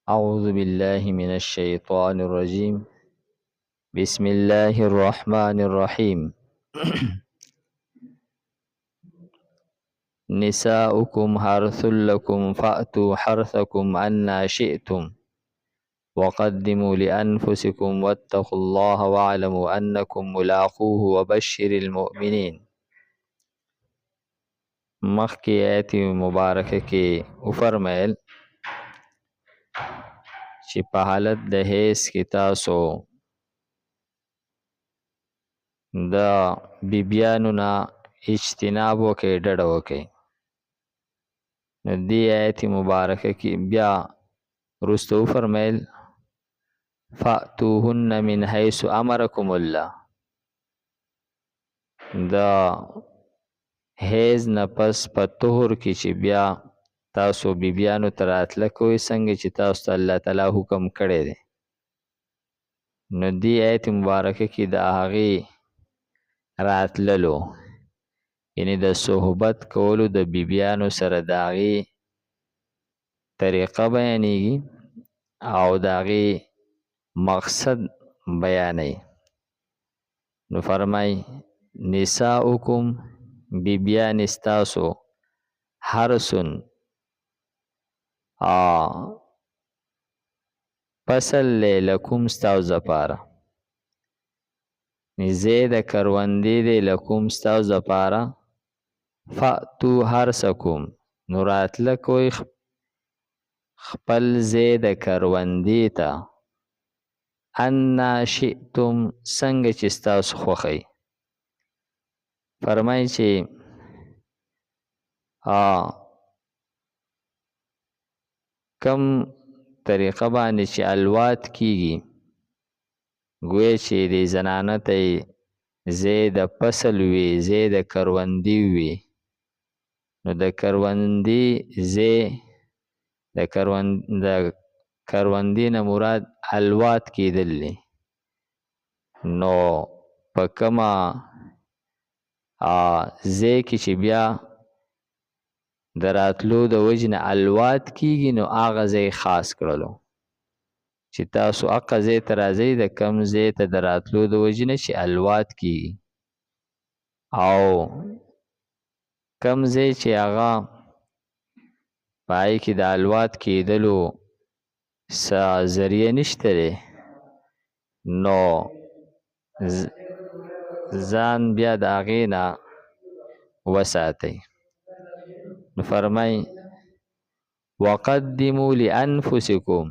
أعوذ بالله من الشيطان الرجيم. بسم الله الرحمن الرحيم. نساؤكم حرث لكم فأتوا حرثكم أنا شئتم وقدموا لأنفسكم واتقوا الله واعلموا أنكم ملاقوه وبشر المؤمنين. مخکی آیت مبارکه کې وفرمایل چې په حالت د حیض کې تاسو د بیبیانو نه اجتناب وکړئ، ډډه وکړئ. نو دې آیت مبارکه کې بیا وروسته وفرمیل فأتوهن من حیث امرکم الله. د حیض نه پس په طهر کې چې بیا تاسو بیبیانو ته راتله کوئ څنګه چې تاسو ته الله تعالی حکم کړی دی. نو دې آیت مبارکه کې د هغې راتللو یعنی د صحبت کولو د بیبیانو سره د هغې طریقه بیانېږي او د هغې مقصد بیانوي. نو فرمای نساؤکم بیبیان ستاسو حرسن فصل لکم ستاسو دپاره زی د کروندې دی لکم ستاسو دپاره فأتو حرسکم نو راتله کوئ خپل زی د کروندې ته انا شئتم څنګه چې ستاسو خوښئ. فرمایي چې کم طریقه باندې چې الوات کیږي گویا چې د زنانه ته زی د فصل وي زی د کروندې وي نو د کروندې زی د کروندې نه مراد الوات کیدل دی. نو په کومه زی کې چې بیا د راتلو د وجې نه الوات کیږي نو هغه ځای خاص کړلو چې تاسو هغه ځای ته راځئ د کم ځای ته د راتلو د وجې نه چې الوات کیږي او کم ځای چې هغه په هغې کې د الوات کیدلو څه ذریعه نشته دی نو ځان بیا د هغې نه وساتئ. نو فرمای وقدموا لانفسکم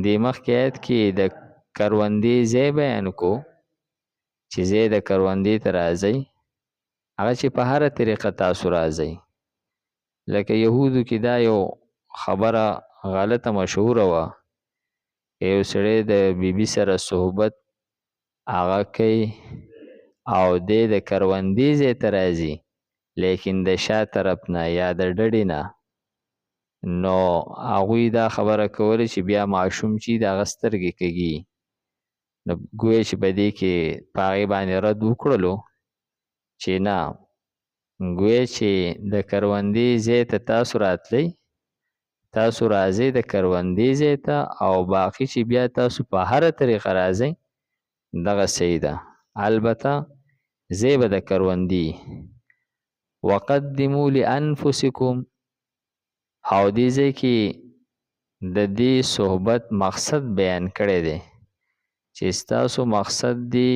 دې مخکې آیت کې د کروندې ځای بیان کو چې ځای د کروندې ته راځئ هغه چې په هره طریقه تاسو راځئ. لکه یهودو کې دا یو خبره غلطه مشهوره وه یو سړی د بیبي سره صحبت هغه کوي او دی د کروندې ځای ته راځي لیکن د شا طرف نه یا د ډډې نه نو هغوی دا خبره کوله چې بیا ماشوم چې د هغه سترګې کږي نو ګویا چې په دې کې په هغې باندې رد وکړلو چې نه ګویا چې د کروندې ځای ته تاسو راتلی تاسو راځئ د کروندې ځای ته او باقي چې بیا تاسو په هره طریقه راځئ دغه صحیح ده البته ځای به د کروندې وقدموا لانفسکم او دې ځای کې د دې صحبت مقصد بیان کړی دی چې ستاسو مقصد دی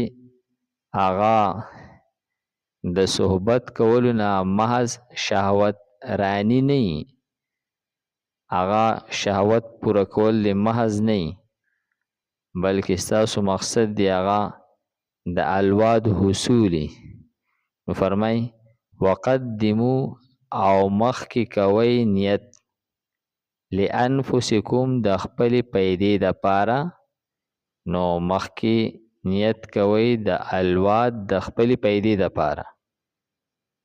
هغه د صحبت کولو نه محض شهوت رانی نه وي هغه شهوت پوره کول د محض نه وي بلکې ستاسو مقصد دی هغه د الواد حصولي. نو فرمای وقدمو او مخکې کوئ نیت لانفسکم د خپلې پیدې دپاره نو مخکې نیت کوئ د الواد د خپلې پیدې دپاره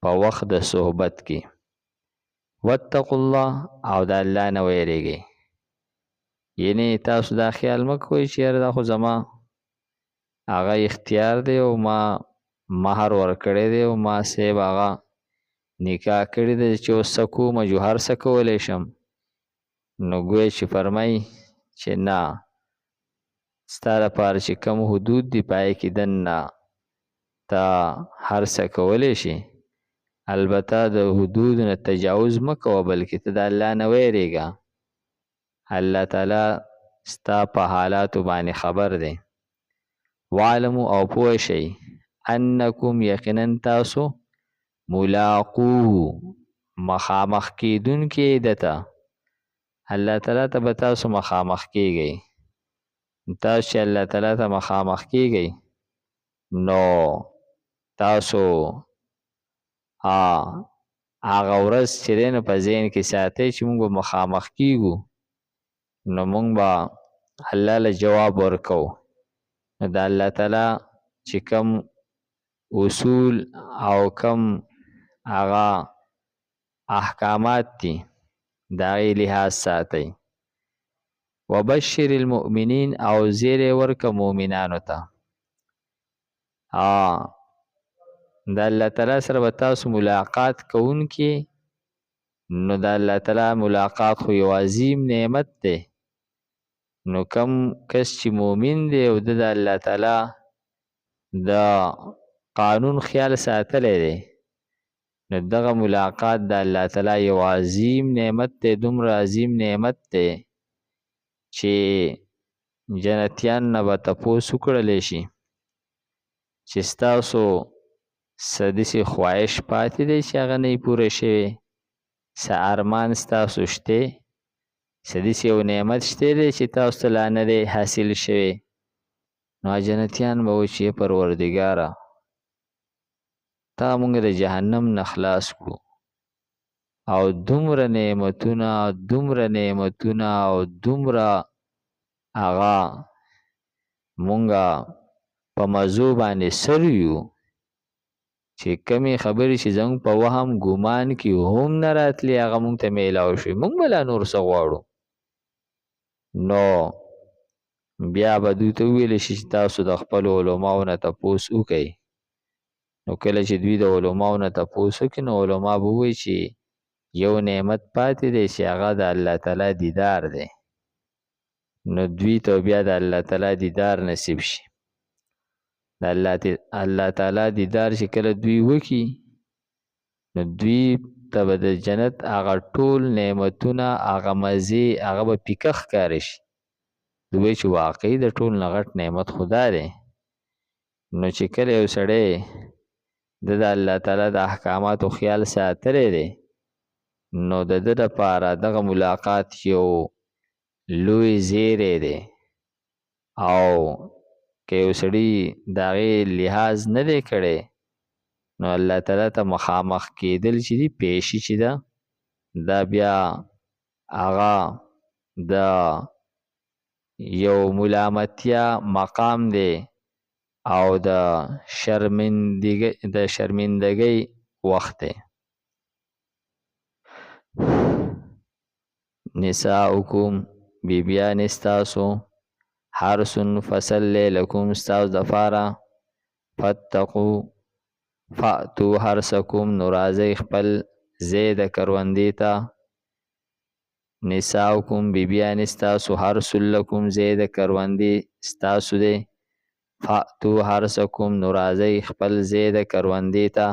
په وخت د صحبت کې واتقوا الله او د الله نه ویریږئ. یعنی تاسو دا خیال مه کوئ چې یاره دا خو زما هغه اختیار دی او ما مهر ورکړی دی او ما صاحب هغه نکاح کړی دی چې اوس څه کومه جو هر څه کولی شم نو ګویا چې فرمای چې نه، ستا لپاره چې کوم حدود دی پای کې دننه تا هر څه کولی شي، البته د حدود نه تجاوز مه کوه، بلکې ته د الله نه ویریږه. الله تعالی ستا په حالاتو باندې خبر دی. وعلمو او پوه شئ انکم یقینا تاسو ملاقوه مخامخ کیدونکي دته. الله تعالی ته به تاسو مخامخ کیږئ. تاسو چې الله تعالی ته مخامخ کیږئ نو تاسو هغه ورځ چې دی نو په ذهن کې ساتئ چې موږ به مخامخ کیږو، نو موږ به الله له جواب ورکو. نو د الله تعالی چې کم اصول او کم هغه احکامات دي د هغې لحاظ ساتئ. وبشر المؤمنین او زیری ورکه مؤمنانو ته. د الله تعالی سره به تاسو ملاقات کوونکي، نو د الله تعالی ملاقات خو یو عظیم نعمت دی. نو کم کس چې مؤمن دی او د الله تعالی د قانون خیال ساتلی دی، نو دغه ملاقات د الله تعالی یو عظیم نعمت دی. دومره عظیم نعمت دی چې جنتیان نه به تپوس وکړلی شي چې ستاسو څه داسې خواهش پاتې دی چې هغه نه یې پوره شوی، څه ارمان ستاسو شته، څه داسې یو نعمت شته دی چې تاسو ته لا نه دی حاصل شوی. نو جنتیان به وایي چې پروردګاره تا مونږ د جهنم نه خلاص کړو، او دومره نعمتونه او دومره هغه مونږه په مزو باندې سر یو چې کمی خبرې چې زموږ په وهم ګمان کې هم نه راتلی هغه مونږ ته میلاو شي، مونږ به لا نور څه غواړو. نو بیا به دوی ته وویلی شي چې تاسو د خپلو علماو نه تپوس وکئ. نو کله چې دوی د علماو نه تپوس وکړي نو علما به ووایي چې یو نعمت پاتې دی چې هغه د الله تعالی دیدار دی. نو دوی ته بیا د الله تعالی دیدار نصیب شي. د الله تعالی دیدار چې کله دوی وکړي نو دوی ته به د جنت هغه ټول نعمتونه، هغه مزې، هغه به پیکه ښکاره شي. دوی چې واقعي د ټول نه غټ نعمت خدا دی. نو چې کله یو سړی د الله تعالی د احکاماتو خیال ساتلی دی، نو د ده دپاره دغه ملاقات یو لوی زیری دی. او که یو سړي د هغې لحاظ نه دی کړی نو الله تعالی ته مخامخ کېدل چې دي، پیشي چې ده، دا بیا هغه د یو ملامتیا مقام دی او د شرمندګۍ وخت دی. نساؤکم بیبیان استاسو حرسن فصل لکم استاس دفارا فتقو فاتو حرسکم نرازی خپل زید کروندی تا. نساؤکم بیبیان استاسو حرسن لکم زید کروندی استاسو دی. فاتو حرسکم نرازی خپل زید کروندی تا.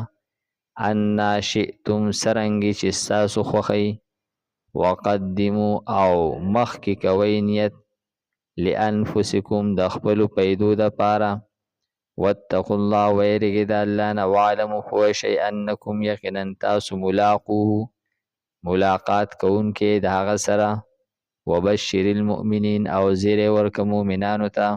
انا شئتم سرنگی چې استاسو خوخی. وقدمو او مخکی کوي نیت لانفسکم د خپلو پیدو د پاره. واتقوا الله ویریږئ د الله نه. واعلموا پوه شئ انکم یقینا تاسو ملاقوه ملاقات کوونکي د هغه سره. وبشر المؤمنین او زیری ورکه مؤمنانو ته.